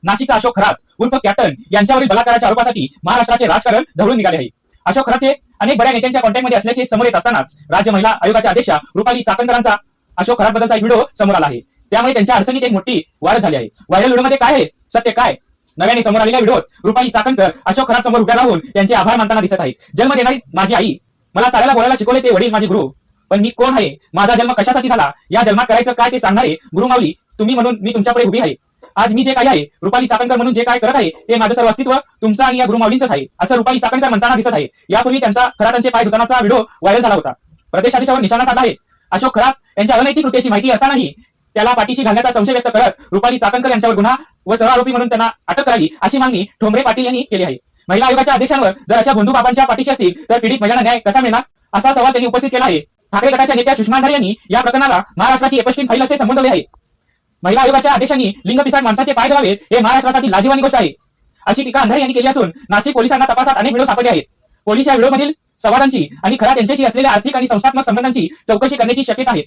नाशिकचा अशोक खरात उर्फ कॅप्टन यांच्यावरील बलात्काराच्या आरोपासाठी महाराष्ट्राचे राजकारण ढवळून निघाले आहे. अशोक खरातचे अनेक बड्या नेत्यांच्या कॉन्टॅक्टमध्ये असल्याचे समोर येत असतानाच राज्य महिला आयोगाच्या अध्यक्षा रुपाली चाकणकरांचा अशोक खरात बद्दलचा एक व्हिडिओ समोर आला आहे. त्यामुळे त्यांच्या अडचणीत एक मोठी वाढ झाली आहे. व्हायरल व्हिडिओमध्ये काय आहे, सत्य काय? नव्याने समोर आलेल्या व्हिडिओत रुपाली चाकणकर अशोक खरात समोर उभ्या राहून त्यांचे आभार मानताना दिसत आहेत. जन्म देणारी माझी आई, मला चालायला बोलायला शिकवले ते वडील माझे गुरु, पण मी कोण आहे, माझा जन्म कशासाठी झाला, या जन्मात करायचं काय ते सांगणारे गुरुमाऊली तुम्ही म्हणून मी तुमच्यापुढे उभी आहे. आज मी जे काही आहे, रुपाली चाकणकर म्हणून जे काय करत आहे ते माझं सर्व अस्तित्व तुमचं आणि या गुरुमाऊलींचंच आहे, असं रुपाली चाकणकर म्हणताना दिसत आहे. यापूर्वी त्यांचा खरातांचे पाय दुकानाचा व्हिडिओ व्हायरल झाला होता. प्रदेशाधीशावर निशाणा साधला आहे. अशोक खरात यांच्या अनैतिक कृत्याची माहिती असतानाही त्याला पाठीशी घालण्याचा संशय व्यक्त करत रुपाली चाकणकर यांच्यावर गुन्हा व सहआरोपी म्हणून त्यांना अटक करावी अशी मागणी ठोंबरे पाटील यांनी केली आहे. महिला आयोगाच्या अध्यक्षांवर जर अशा बंधू बाबांच्या पाठीशी असतील तर पीडित महिलांना न्याय कसा मिळणार, असा सवाल त्यांनी उपस्थित केला आहे. ठाकरे गटाच्या नेत्या सुषमा अंधारे यांनी या प्रकरणाला महाराष्ट्राची एपस्टीन फाईल असे संबोधले आहे. महिला आयोगाच्या अध्यक्षांनी लिंग पिसाट माणसाचे पाय धरावेत हे महाराष्ट्रासाठी लाजिरवाणी गोष्ट आहे, अशी टीका अंधारे यांनी केली असून नाशिक पोलिसांना तपासात अनेक व्हिडिओ सापडले आहेत. पोलीस या व्हिडिओमधील संवादांची आणि खरात यांच्याशी असलेल्या आर्थिक आणि संस्थात्मक संबंधांची चौकशी करण्याची शक्यता आहे.